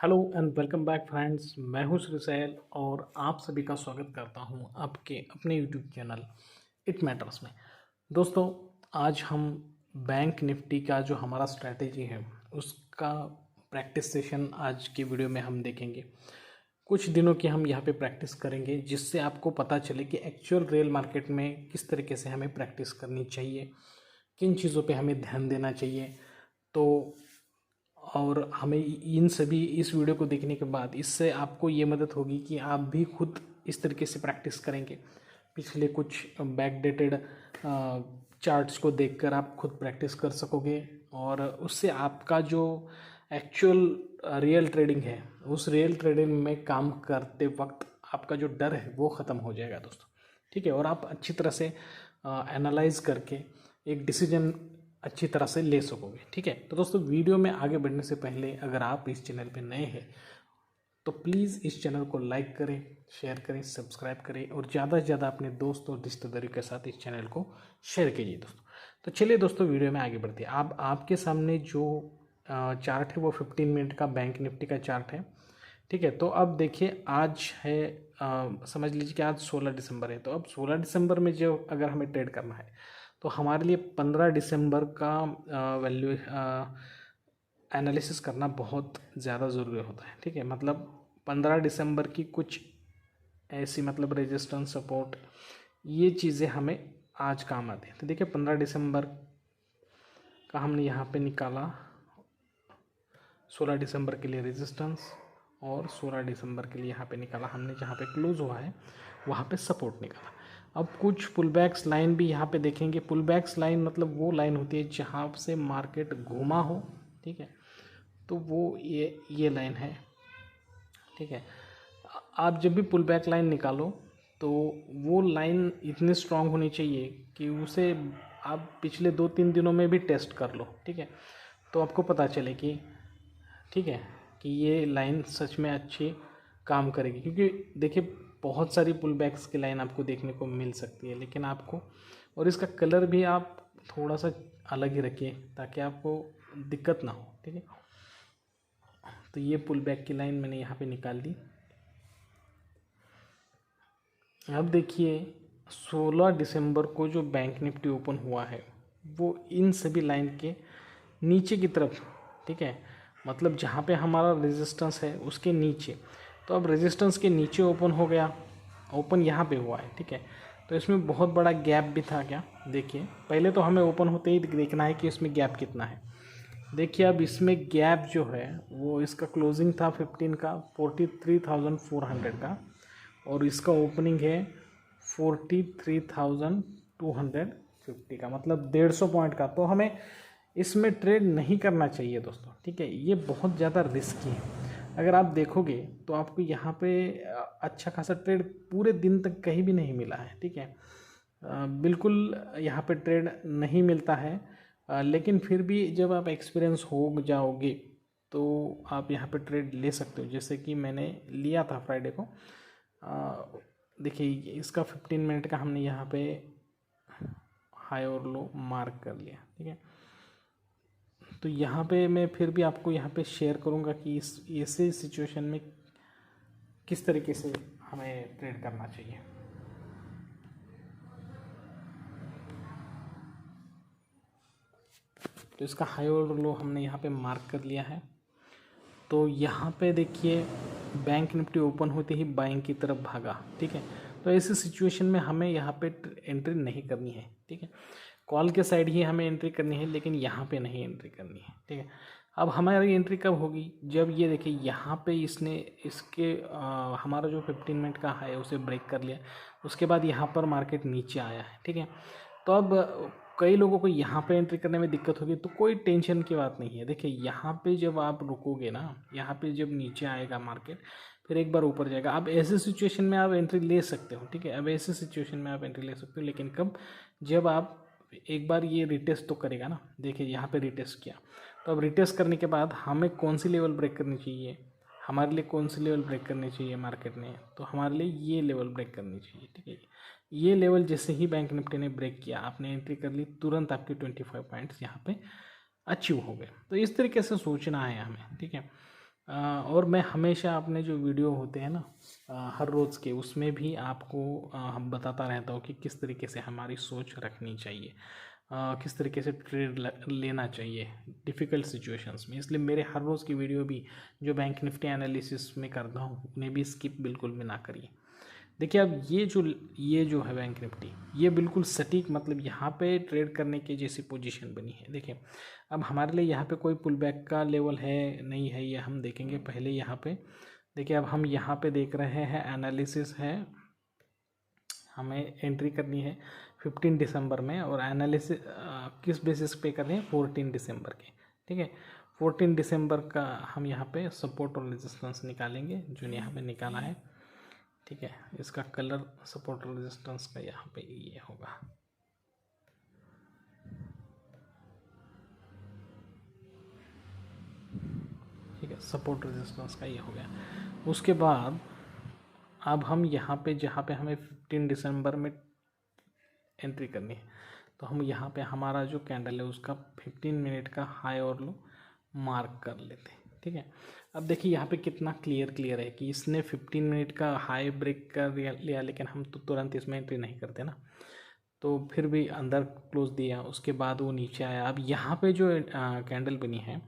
Hello and welcome back friends. मैं हूं Shri cell और आप सभी का स्वागत करता हूं आपके अपने यूट्यूब चैनल इट मैटर्स में। दोस्तों, आज हम बैंक निफ्टी का जो हमारा स्ट्रैटेजी है उसका प्रैक्टिस सेशन आज की वीडियो में हम देखेंगे। कुछ दिनों की हम यहाँ पे प्रैक्टिस करेंगे जिससे आपको पता चले कि एक्चुअल रियल मार्केट में किस तरीके से हमें प्रैक्टिस करनी चाहिए, किन चीज़ों पे हमें ध्यान देना चाहिए। तो और हमें इन सभी इस वीडियो को देखने के बाद इससे आपको ये मदद होगी कि आप भी खुद इस तरीके से प्रैक्टिस करेंगे। पिछले कुछ बैकडेटेड चार्ट्स को देखकर आप खुद प्रैक्टिस कर सकोगे और उससे आपका जो एक्चुअल रियल ट्रेडिंग है उस रियल ट्रेडिंग में काम करते वक्त आपका जो डर है वो ख़त्म हो जाएगा दोस्तों। ठीक है, और आप अच्छी तरह से एनालाइज करके एक डिसीजन अच्छी तरह से ले सकोगे। ठीक है, तो दोस्तों वीडियो में आगे बढ़ने से पहले अगर आप इस चैनल पे नए हैं तो प्लीज़ इस चैनल को लाइक करें, शेयर करें, सब्सक्राइब करें और ज़्यादा से ज़्यादा अपने दोस्त और रिश्तेदारों के साथ इस चैनल को शेयर कीजिए दोस्तों। तो चलिए दोस्तों वीडियो में आगे बढ़ते हैं। आपके सामने जो चार्ट है वो 15 मिनट का बैंक निफ्टी का चार्ट है। ठीक है, तो अब देखिए आज है समझ लीजिए कि आज 16 दिसंबर है। तो अब 16 दिसंबर में जो अगर हमें ट्रेड करना है तो हमारे लिए 15 दिसंबर का वैल्यू एनालिसिस करना बहुत ज़्यादा ज़रूरी होता है। ठीक है, मतलब 15 दिसंबर की कुछ ऐसी मतलब रेजिस्टेंस सपोर्ट ये चीज़ें हमें आज काम आती हैं। तो देखिए 15 दिसंबर का हमने यहाँ पे निकाला 16 दिसंबर के लिए रेजिस्टेंस और 16 दिसंबर के लिए यहाँ पे निकाला हमने, जहाँ पे क्लोज हुआ है वहाँ पे सपोर्ट निकाला। अब कुछ पुलबैक्स लाइन भी यहाँ पे देखेंगे। पुलबैक्स लाइन मतलब वो लाइन होती है जहाँ से मार्केट घूमा हो। ठीक है, तो वो ये लाइन है। ठीक है, आप जब भी पुलबैक लाइन निकालो तो वो लाइन इतनी स्ट्रांग होनी चाहिए कि उसे आप पिछले 2-3 दिनों में भी टेस्ट कर लो। ठीक है, तो आपको पता चले कि ठीक है कि ये लाइन सच में अच्छी काम करेगी। क्योंकि देखिए बहुत सारी पुल बैक्स की लाइन आपको देखने को मिल सकती है, लेकिन आपको और इसका कलर भी आप थोड़ा सा अलग ही रखिए ताकि आपको दिक्कत ना हो। ठीक है, तो ये पुल बैक की लाइन मैंने यहाँ पे निकाल दी। अब देखिए 16 दिसंबर को जो बैंक निफ्टी ओपन हुआ है वो इन सभी लाइन के नीचे की तरफ, ठीक है, मतलब जहाँ पे हमारा रेजिस्टेंस है उसके नीचे। तो अब रेजिस्टेंस के नीचे ओपन हो गया, ओपन यहाँ पे हुआ है। ठीक है, तो इसमें बहुत बड़ा गैप भी था क्या, देखिए पहले तो हमें ओपन होते ही देखना है कि इसमें गैप कितना है। देखिए अब इसमें गैप जो है वो इसका क्लोजिंग था 15 का 43,400 का और इसका ओपनिंग है 43,250 का, मतलब 150 पॉइंट का। तो हमें इसमें ट्रेड नहीं करना चाहिए दोस्तों। ठीक है, ये बहुत ज़्यादा रिस्की है। अगर आप देखोगे तो आपको यहाँ पे अच्छा खासा ट्रेड पूरे दिन तक कहीं भी नहीं मिला है। ठीक है, बिल्कुल यहाँ पे ट्रेड नहीं मिलता है, लेकिन फिर भी जब आप एक्सपीरियंस हो जाओगे तो आप यहाँ पे ट्रेड ले सकते हो, जैसे कि मैंने लिया था फ्राइडे को। देखिए इसका 15 मिनट का हमने यहाँ पे हाई और लो मार्क कर लिया। ठीक है, तो यहाँ पे मैं फिर भी आपको यहाँ पे शेयर करूँगा कि इस ऐसे सिचुएशन में किस तरीके से हमें ट्रेड करना चाहिए। तो इसका हाई और लो हमने यहाँ पे मार्क कर लिया है। तो यहाँ पे देखिए बैंक निफ्टी ओपन होते ही बाइंग की तरफ भागा। ठीक है, तो ऐसी सिचुएशन में हमें यहाँ पे एंट्री नहीं करनी है। ठीक है, कॉल के साइड ही हमें एंट्री करनी है, लेकिन यहाँ पे नहीं एंट्री करनी है। ठीक है, अब हमारी एंट्री कब होगी, जब ये देखिए यहाँ पे इसने इसके हमारा जो 15 मिनट का हाई उसे ब्रेक कर लिया, उसके बाद यहाँ पर मार्केट नीचे आया है। ठीक है, तो अब कई लोगों को यहाँ पे एंट्री करने में दिक्कत होगी, तो कोई टेंशन की बात नहीं है। देखिए यहाँ पे जब आप रुकोगे ना, यहाँ पे जब नीचे आएगा मार्केट फिर एक बार ऊपर जाएगा, अब ऐसे सिचुएशन में आप एंट्री ले सकते हो। ठीक है, अब ऐसे सिचुएशन में आप एंट्री ले सकते हो, लेकिन कब, जब आप एक बार ये रिटेस्ट तो करेगा ना। देखिए यहाँ पे रिटेस्ट किया, तो अब रिटेस्ट करने के बाद हमें कौन सी लेवल ब्रेक करनी चाहिए, हमारे लिए कौन सी लेवल ब्रेक करनी चाहिए मार्केट ने, तो हमारे लिए ये लेवल ब्रेक करनी चाहिए। ठीक है, ये लेवल जैसे ही बैंक निफ्टी ने ब्रेक किया, आपने एंट्री कर ली, तुरंत आपके 25 पॉइंट्स यहाँ पे अचीव हो गए। तो इस तरीके से सोचना है हमें। ठीक है, और मैं हमेशा अपने जो वीडियो होते हैं ना हर रोज़ के, उसमें भी आपको हम बताता रहता हूँ कि किस तरीके से हमारी सोच रखनी चाहिए, किस तरीके से ट्रेड लेना चाहिए डिफ़िकल्ट सिचुएशंस में। इसलिए मेरे हर रोज़ की वीडियो भी जो बैंक निफ्टी एनालिसिस में करता हूँ उन्हें भी स्किप बिल्कुल भी ना करिए। देखिए अब ये जो है बैंक निफ्टी, ये बिल्कुल सटीक, मतलब यहाँ पे ट्रेड करने की जैसी पोजीशन बनी है। देखिए अब हमारे लिए यहाँ पे कोई पुल बैक का लेवल है नहीं है, ये हम देखेंगे पहले। यहाँ पे देखिए अब हम यहाँ पे देख रहे हैं एनालिसिस है, हमें एंट्री करनी है 15 दिसंबर में, और एनालिसिस किस बेसिस पे करनी है 14 दिसंबर के, ठीक है। 14 दिसंबर का हम यहाँ पे सपोर्ट और रेजिस्टेंस निकालेंगे, जो यहाँ पे निकाला है, ठीक है। इसका कलर सपोर्ट और रेजिस्टेंस का यहाँ पे ये होगा, ठीक है। सपोर्ट रेजिस्टेंस का ये हो गया। उसके बाद अब हम यहाँ पे जहाँ पे हमें 15 दिसंबर में एंट्री करनी है, तो हम यहाँ पे हमारा जो कैंडल है उसका 15 मिनट का हाई और लो मार्क कर लेते हैं, ठीक है। अब देखिए यहाँ पे कितना क्लियर है कि इसने 15 मिनट का हाई ब्रेक कर लिया, लेकिन हम तो तुरंत इसमें एंट्री नहीं करते ना, तो फिर भी अंदर क्लोज दिया, उसके बाद वो नीचे आया। अब यहाँ पे जो कैंडल बनी है,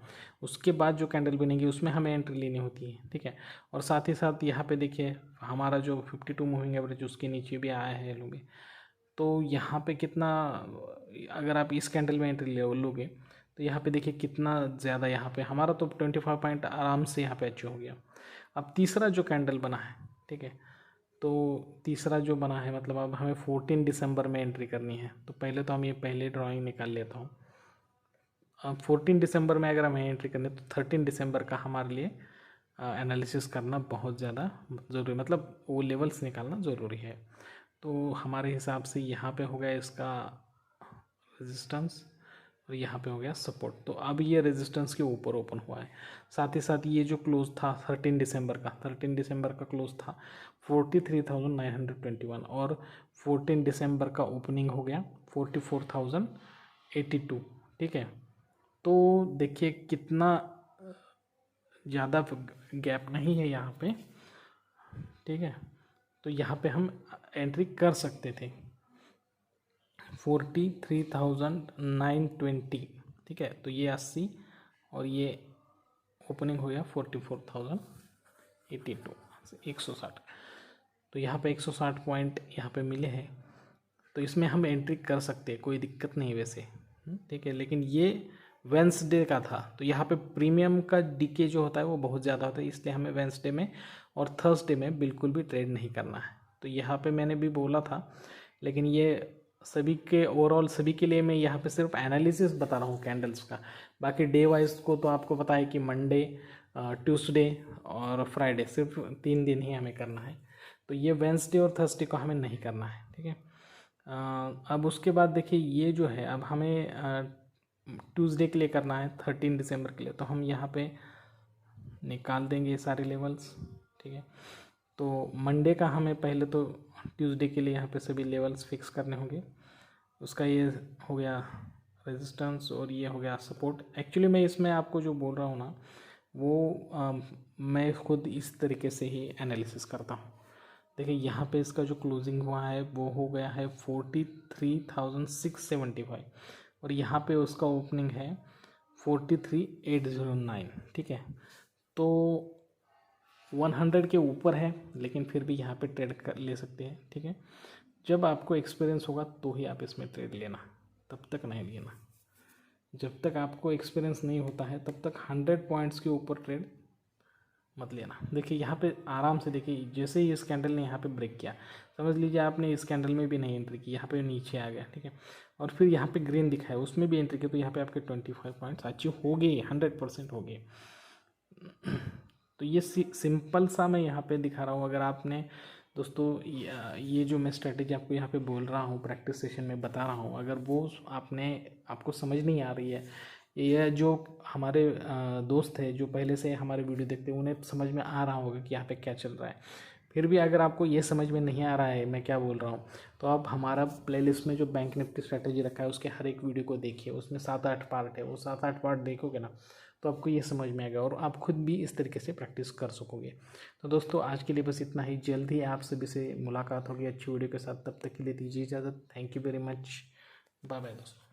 उसके बाद जो कैंडल बनेगी उसमें हमें एंट्री लेनी होती है, ठीक है। और साथ ही साथ यहाँ पे देखिए हमारा जो 52 मूविंग एवरेज उसके नीचे भी आया है लोगे, तो यहाँ पे कितना, अगर आप इस कैंडल में एंट्री लोगे तो यहाँ पे देखिए कितना ज़्यादा, यहाँ पे हमारा तो 25 पॉइंट आराम से यहाँ पे अचीव हो गया। अब तीसरा जो कैंडल बना है, ठीक है, तो तीसरा जो बना है मतलब अब हमें 14 दिसंबर में एंट्री करनी है, तो पहले तो हम ये पहले ड्राइंग निकाल लेता हूँ। अब 14 दिसंबर में अगर हमें एंट्री करनी है तो 13 दिसंबर का हमारे लिए एनालिसिस करना बहुत ज़्यादा ज़रूरी, मतलब वो लेवल्स निकालना ज़रूरी है। तो हमारे हिसाब से यहाँ पे हो गया इसका रेजिस्टेंस, और यहाँ पे हो गया सपोर्ट। तो अब ये रेजिस्टेंस के ऊपर ओपन हुआ है। साथ ही साथ ये जो क्लोज था 13 दिसंबर का क्लोज था 43,921, और 14 दिसंबर का ओपनिंग हो गया 44,082, ठीक है। तो देखिए कितना ज़्यादा गैप नहीं है यहाँ पे, ठीक है। तो यहाँ पे हम एंट्री कर सकते थे 43,920, ठीक है। तो ये 80 और ये ओपनिंग हो गया 44,082, 160। तो यहाँ पे 160 पॉइंट यहाँ पे मिले हैं, तो इसमें हम एंट्री कर सकते हैं, कोई दिक्कत नहीं वैसे, ठीक है। लेकिन ये वेंसडे का था, तो यहाँ पे प्रीमियम का डीके जो होता है वो बहुत ज़्यादा होता है, इसलिए हमें वेंसडे में और थर्सडे में बिल्कुल भी ट्रेड नहीं करना है। तो यहाँ पे मैंने भी बोला था, लेकिन ये सभी के ओवरऑल सभी के लिए मैं यहाँ पे सिर्फ एनालिसिस बता रहा हूँ कैंडल्स का। बाकी डे वाइज को तो आपको पता है कि मंडे, ट्यूसडे और फ्राइडे, सिर्फ 3 दिन ही हमें करना है। तो ये वेंसडे और थर्सडे को हमें नहीं करना है, ठीक है। अब उसके बाद देखिए ये जो है अब हमें ट्यूसडे के लिए करना है 13 दिसंबर के लिए, तो हम यहाँ पे निकाल देंगे ये सारे लेवल्स, ठीक है। तो मंडे का हमें पहले तो ट्यूसडे के लिए यहाँ पे सभी लेवल्स फिक्स करने होंगे। उसका ये हो गया रेजिस्टेंस और ये हो गया सपोर्ट। एक्चुअली मैं इसमें आपको जो बोल रहा हूँ ना वो मैं खुद इस तरीके से ही एनालिसिस करता हूँ। देखिए यहाँ पे इसका जो क्लोजिंग हुआ है वो हो गया है 43,675, और यहाँ पे उसका ओपनिंग है 43,809, ठीक है। तो 100 के ऊपर है, लेकिन फिर भी यहाँ पे ट्रेड कर ले सकते हैं, ठीक है। जब आपको एक्सपीरियंस होगा तो ही आप इसमें ट्रेड लेना, तब तक नहीं लेना। जब तक आपको एक्सपीरियंस नहीं होता है तब तक 100 पॉइंट्स के ऊपर ट्रेड मत लेना। देखिए यहाँ पे आराम से देखिए, जैसे ही इस कैंडल ने यहाँ पे ब्रेक किया, समझ लीजिए आपने इस कैंडल में भी नहीं एंट्री की, यहाँ पे नीचे आ गया, ठीक है। और फिर यहाँ पे ग्रीन दिखाया, उसमें भी एंट्री की, तो यहाँ पे आपके 25 पॉइंट्स अचीव हो गए, 100% हो गए। तो ये सिंपल सा मैं यहाँ पे दिखा रहा हूँ। अगर आपने दोस्तों ये जो मैं स्ट्रेटेजी आपको यहाँ पे बोल रहा हूँ, प्रैक्टिस सेशन में बता रहा हूँ, अगर वो आपको समझ नहीं आ रही है, ये जो हमारे दोस्त है जो पहले से हमारे वीडियो देखते हैं उन्हें समझ में आ रहा होगा कि यहाँ पे क्या चल रहा है, फिर भी अगर आपको ये समझ में नहीं आ रहा है मैं क्या बोल रहा हूँ, तो आप हमारा प्लेलिस्ट में जो बैंक निफ्टी स्ट्रैटेजी रखा है उसके हर एक वीडियो को देखिए, उसमें 7-8 पार्ट है, वो 7-8 पार्ट देखोगे ना तो आपको ये समझ में आएगा और आप खुद भी इस तरीके से प्रैक्टिस कर सकोगे। तो दोस्तों आज के लिए बस इतना ही, जल्द ही आप सभी से मुलाकात होगी अच्छी वीडियो के साथ, तब तक के लिए दीजिए इजाज़त। Thank you very much, bye bye दोस्तों।